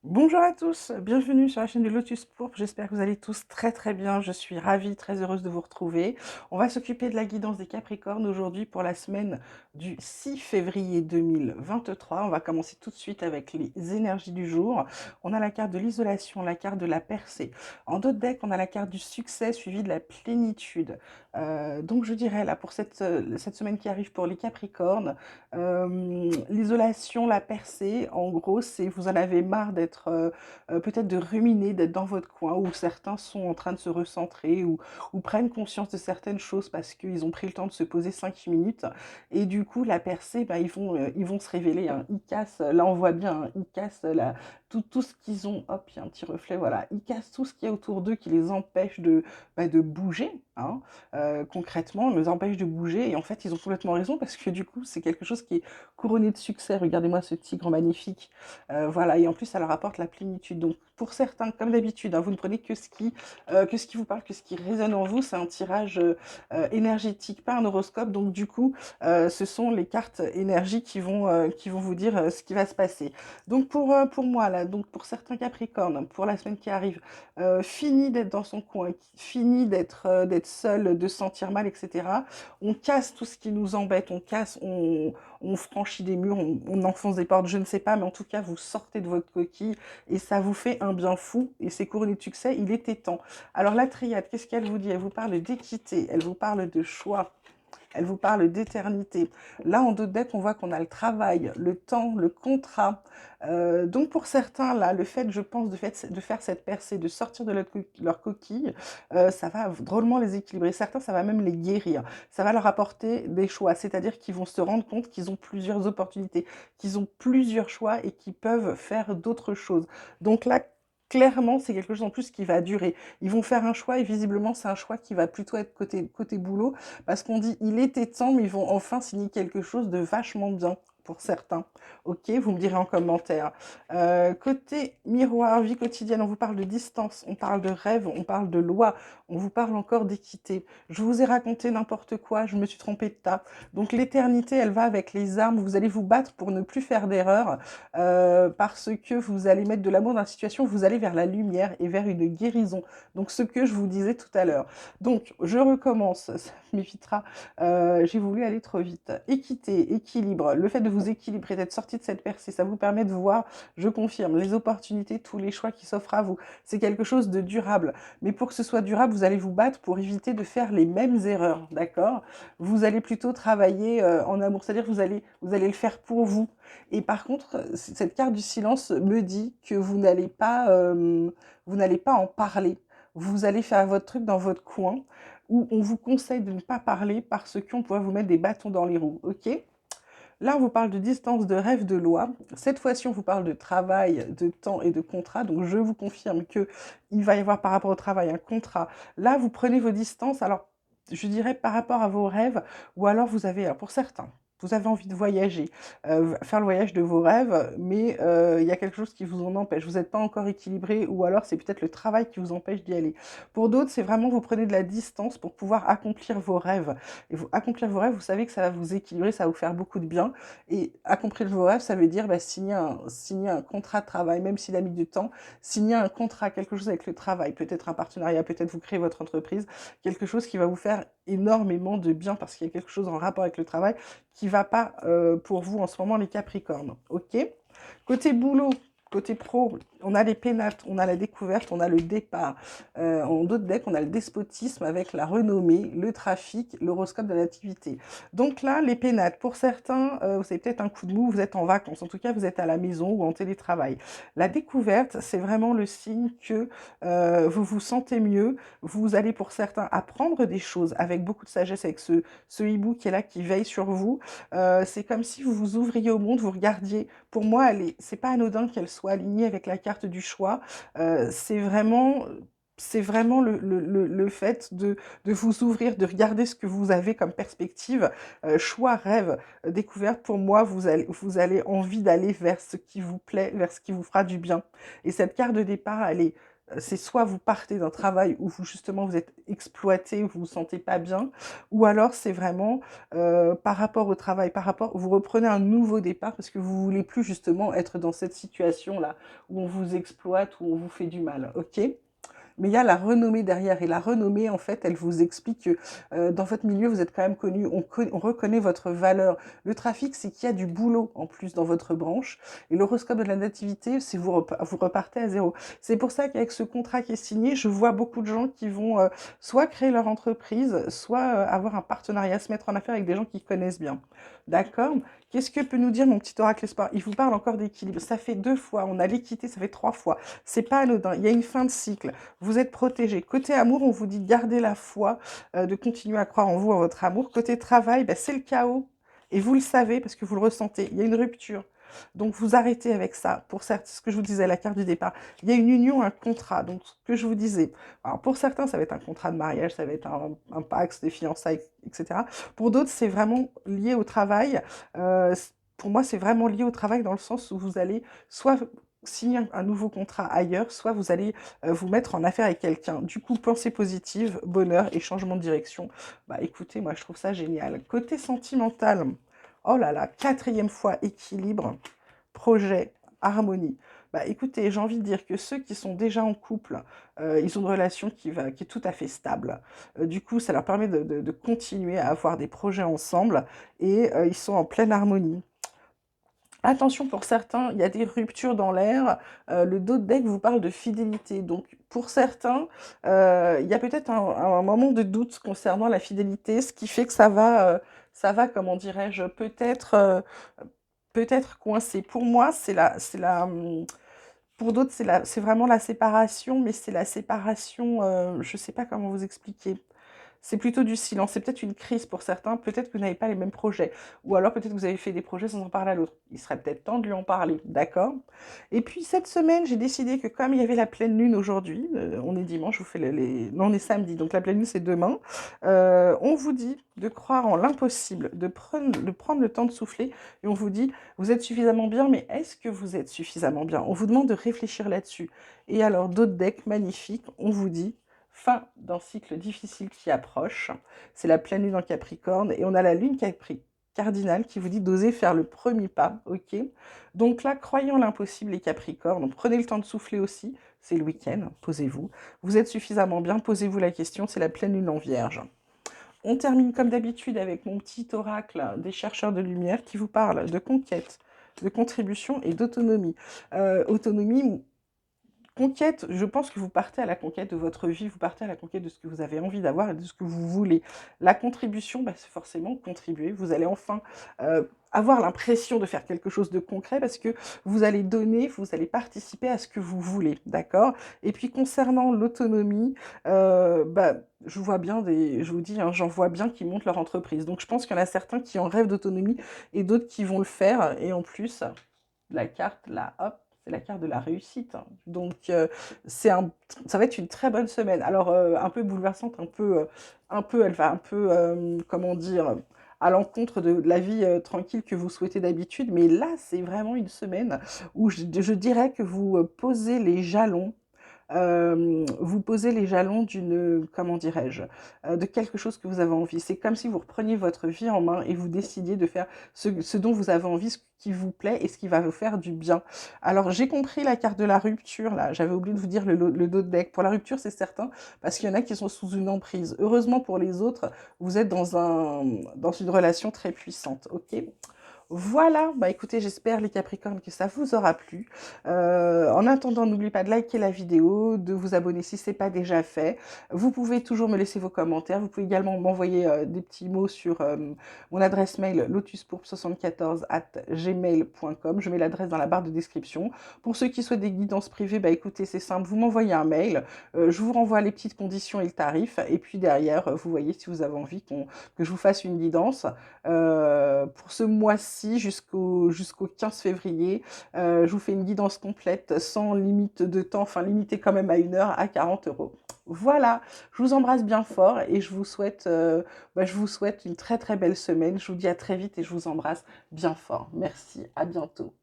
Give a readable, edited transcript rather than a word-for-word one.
Bonjour à tous, bienvenue sur la chaîne de Lotus Pourpre. J'espère que vous allez tous très très bien. Je suis ravie, très heureuse de vous retrouver. On va s'occuper de la guidance des Capricornes aujourd'hui pour la semaine du 6 février 2023. On va commencer tout de suite avec les énergies du jour. On a la carte de l'isolation, la carte de la percée. En dos de deck, on a la carte du succès suivie de la plénitude. Donc je dirais là pour cette semaine qui arrive pour les Capricornes, l'isolation, la percée, en gros, c'est vous en avez marre d'être peut-être de ruminer, d'être dans votre coin, où certains sont en train de se recentrer ou prennent conscience de certaines choses parce qu'ils ont pris le temps de se poser 5 minutes. Et du coup, la percée, bah, ils vont se révéler, hein. Ils cassent, là on voit bien, hein, ils cassent tout ce qu'ils ont. Hop, il y a un petit reflet, voilà. Ils cassent tout ce qu'il y a autour d'eux qui les empêche de bouger, hein. Concrètement, les empêche de bouger. Et en fait, ils ont complètement raison parce que du coup, c'est quelque chose qui est couronné de succès. Regardez-moi ce tigre magnifique. Voilà, et en plus, ça leur apporte la plénitude. Donc, pour certains, comme d'habitude, hein, vous ne prenez que ce qui vous parle, que ce qui résonne en vous. C'est un tirage énergétique, pas un horoscope. Donc, du coup, ce sont les cartes énergie qui vont vous dire ce qui va se passer. Donc, pour moi, là, donc pour certains Capricornes, pour la semaine qui arrive, fini d'être dans son coin, fini d'être seul, de se sentir mal, etc. On casse tout ce qui nous embête, on franchit des murs, on enfonce des portes, je ne sais pas, mais en tout cas, vous sortez de votre coquille et ça vous fait un bien fou et c'est couronné de succès, il était temps. Alors la triade, qu'est-ce qu'elle vous dit? Elle vous parle d'équité, elle vous parle de choix, elle vous parle d'éternité. Là, en dos de deck, on voit qu'on a le travail, le temps, le contrat. Donc pour certains, là, le fait, je pense, de faire cette percée, de sortir de leur coquille, ça va drôlement les équilibrer. Certains, ça va même les guérir. Ça va leur apporter des choix, c'est-à-dire qu'ils vont se rendre compte qu'ils ont plusieurs opportunités, qu'ils ont plusieurs choix et qu'ils peuvent faire d'autres choses. Donc là, clairement, c'est quelque chose en plus qui va durer. Ils vont faire un choix et visiblement, c'est un choix qui va plutôt être côté boulot parce qu'on dit il était temps, mais ils vont enfin signer quelque chose de vachement bien pour certains. Ok, vous me direz en commentaire. Côté miroir, vie quotidienne, on vous parle de distance, on parle de rêve, on parle de loi, on vous parle encore d'équité. Je vous ai raconté n'importe quoi, je me suis trompée de tas. Donc l'éternité, elle va avec les armes, vous allez vous battre pour ne plus faire d'erreur, parce que vous allez mettre de l'amour dans la situation, vous allez vers la lumière et vers une guérison. Donc ce que je vous disais tout à l'heure. Donc je recommence, ça m'évitera, j'ai voulu aller trop vite. Équité, équilibre, le fait de vous équilibrer, d'être sorti de cette percée, ça vous permet de voir, je confirme, les opportunités, tous les choix qui s'offrent à vous. C'est quelque chose de durable. Mais pour que ce soit durable, vous allez vous battre pour éviter de faire les mêmes erreurs, d'accord? Vous allez plutôt travailler en amour, c'est-à-dire que vous allez le faire pour vous. Et par contre, cette carte du silence me dit que vous n'allez pas en parler. Vous allez faire votre truc dans votre coin où on vous conseille de ne pas parler parce qu'on pourrait vous mettre des bâtons dans les roues, ok? Là, on vous parle de distance, de rêve, de loi. Cette fois-ci, on vous parle de travail, de temps et de contrat. Donc, je vous confirme que il va y avoir par rapport au travail un contrat. Là, vous prenez vos distances. Alors, je dirais par rapport à vos rêves, ou alors vous avez, alors pour certains, vous avez envie de voyager, faire le voyage de vos rêves, mais il y a quelque chose qui vous en empêche. Vous n'êtes pas encore équilibré, ou alors c'est peut-être le travail qui vous empêche d'y aller. Pour d'autres, c'est vraiment vous prenez de la distance pour pouvoir accomplir vos rêves. Et vous accomplir vos rêves, vous savez que ça va vous équilibrer, ça va vous faire beaucoup de bien. Et accomplir vos rêves, ça veut dire bah, signer un contrat de travail, même s'il a mis du temps, signer un contrat, quelque chose avec le travail, peut-être un partenariat, peut-être vous créez votre entreprise, quelque chose qui va vous faire énormément de bien parce qu'il y a quelque chose en rapport avec le travail qui va pas pour vous en ce moment les Capricornes. Ok. Côté boulot, côté pro, on a les pénates, on a la découverte, on a le départ. En d'autres decks, on a le despotisme avec la renommée, le trafic, l'horoscope de la nativité. Donc là, les pénates, pour certains, vous avez peut-être un coup de mou, vous êtes en vacances, en tout cas, vous êtes à la maison ou en télétravail. La découverte, c'est vraiment le signe que vous vous sentez mieux, vous allez pour certains apprendre des choses avec beaucoup de sagesse, avec ce hibou qui est là, qui veille sur vous. C'est comme si vous vous ouvriez au monde, vous regardiez. Pour moi, c'est pas anodin qu'elle soit alignée avec la carte du choix. C'est vraiment le fait de vous ouvrir, de regarder ce que vous avez comme perspective, choix, rêve, découverte. Pour moi, vous allez envie d'aller vers ce qui vous plaît, vers ce qui vous fera du bien. Et cette carte de départ, elle est c'est soit vous partez d'un travail où vous justement vous êtes exploité, vous vous sentez pas bien, ou alors c'est vraiment par rapport au travail, vous reprenez un nouveau départ parce que vous voulez plus justement être dans cette situation-là où on vous exploite, où on vous fait du mal, ok? Mais il y a la renommée derrière. Et la renommée, en fait, elle vous explique que dans votre milieu, vous êtes quand même connu, on reconnaît votre valeur. Le trafic, c'est qu'il y a du boulot en plus dans votre branche. Et l'horoscope de la nativité, c'est vous repartez à zéro. C'est pour ça qu'avec ce contrat qui est signé, je vois beaucoup de gens qui vont soit créer leur entreprise, soit avoir un partenariat, se mettre en affaire avec des gens qui connaissent bien. D'accord? Qu'est-ce que peut nous dire mon petit oracle espoir? Il vous parle encore d'équilibre. Ça fait 2 fois, on a l'équité, ça fait 3 fois. C'est pas anodin, il y a une fin de cycle. Vous êtes protégé. Côté amour, on vous dit de garder la foi, de continuer à croire en vous, en votre amour. Côté travail, ben, c'est le chaos. Et vous le savez parce que vous le ressentez. Il y a une rupture. Donc vous arrêtez avec ça. Pour certains, ce que je vous disais, la carte du départ, il y a une union, un contrat. Donc ce que je vous disais. Alors pour certains, ça va être un contrat de mariage, ça va être un pacte, des fiançailles, etc. Pour d'autres, c'est vraiment lié au travail. Pour moi, c'est vraiment lié au travail dans le sens où vous allez soit signer un nouveau contrat ailleurs, soit vous allez vous mettre en affaire avec quelqu'un. Du coup, pensée positive, bonheur et changement de direction. Bah écoutez, moi je trouve ça génial. Côté sentimental, oh là là, 4e fois équilibre, projet, harmonie. Bah écoutez, j'ai envie de dire que ceux qui sont déjà en couple, ils ont une relation qui est tout à fait stable. Du coup, ça leur permet de continuer à avoir des projets ensemble et ils sont en pleine harmonie. Attention, pour certains, il y a des ruptures dans l'air. Le dos de deck vous parle de fidélité. Donc, pour certains, il y a peut-être un moment de doute concernant la fidélité, ce qui fait que ça va, comment dirais-je, peut-être coincer. Pour moi, pour d'autres, c'est vraiment la séparation, mais c'est la séparation, je ne sais pas comment vous expliquer. C'est plutôt du silence. C'est peut-être une crise pour certains. Peut-être que vous n'avez pas les mêmes projets. Ou alors peut-être que vous avez fait des projets sans en parler à l'autre. Il serait peut-être temps de lui en parler. D'accord? Et puis cette semaine, j'ai décidé que comme il y avait la pleine lune aujourd'hui, on est dimanche, je vous fais non, on est samedi, donc la pleine lune c'est demain, on vous dit de croire en l'impossible, de prendre le temps de souffler, et on vous dit, vous êtes suffisamment bien, mais est-ce que vous êtes suffisamment bien? On vous demande de réfléchir là-dessus. Et alors, d'autres decks magnifiques, on vous dit, fin d'un cycle difficile qui approche. C'est la pleine lune en Capricorne et on a la lune cardinale qui vous dit d'oser faire le premier pas, ok? Donc là, croyons l'impossible les Capricornes, donc prenez le temps de souffler aussi, c'est le week-end, posez-vous. Vous êtes suffisamment bien, posez-vous la question, c'est la pleine lune en Vierge. On termine comme d'habitude avec mon petit oracle des chercheurs de lumière qui vous parle de conquête, de contribution et d'autonomie. Autonomie, conquête, je pense que vous partez à la conquête de votre vie, vous partez à la conquête de ce que vous avez envie d'avoir et de ce que vous voulez. La contribution, bah, c'est forcément contribuer. Vous allez enfin avoir l'impression de faire quelque chose de concret parce que vous allez donner, vous allez participer à ce que vous voulez, d'accord? Et puis concernant l'autonomie, bah, je vois bien je vous dis, hein, j'en vois bien qui montent leur entreprise. Donc je pense qu'il y en a certains qui en rêvent d'autonomie et d'autres qui vont le faire. Et en plus, la carte, là, hop, c'est la carte de la réussite. Donc, ça va être une très bonne semaine. Alors, un peu bouleversante, elle va un peu, comment dire, à l'encontre de la vie tranquille que vous souhaitez d'habitude. Mais là, c'est vraiment une semaine où je dirais que vous posez les jalons vous posez les jalons comment dirais-je, de quelque chose que vous avez envie. C'est comme si vous repreniez votre vie en main et vous décidiez de faire ce dont vous avez envie, ce qui vous plaît et ce qui va vous faire du bien. Alors, j'ai compris la carte de la rupture, là. J'avais oublié de vous dire le dos de deck. Pour la rupture, c'est certain, parce qu'il y en a qui sont sous une emprise. Heureusement pour les autres, vous êtes dans une relation très puissante, ok? Voilà, bah écoutez, j'espère les Capricornes que ça vous aura plu. En attendant, n'oubliez pas de liker la vidéo, de vous abonner si ce n'est pas déjà fait. Vous pouvez toujours me laisser vos commentaires. Vous pouvez également m'envoyer des petits mots sur mon adresse mail lotuspourpe74@gmail.com. Je mets l'adresse dans la barre de description. Pour ceux qui souhaitent des guidances privées, bah écoutez, c'est simple, vous m'envoyez un mail. Je vous renvoie les petites conditions et le tarif. Et puis derrière, vous voyez si vous avez envie que je vous fasse une guidance. Pour ce mois-ci jusqu'au 15 février. Je vous fais une guidance complète sans limite de temps, enfin limitée quand même à 1 heure à 40 €. Voilà, je vous embrasse bien fort et je vous souhaite une très très belle semaine. Je vous dis à très vite et je vous embrasse bien fort. Merci, à bientôt.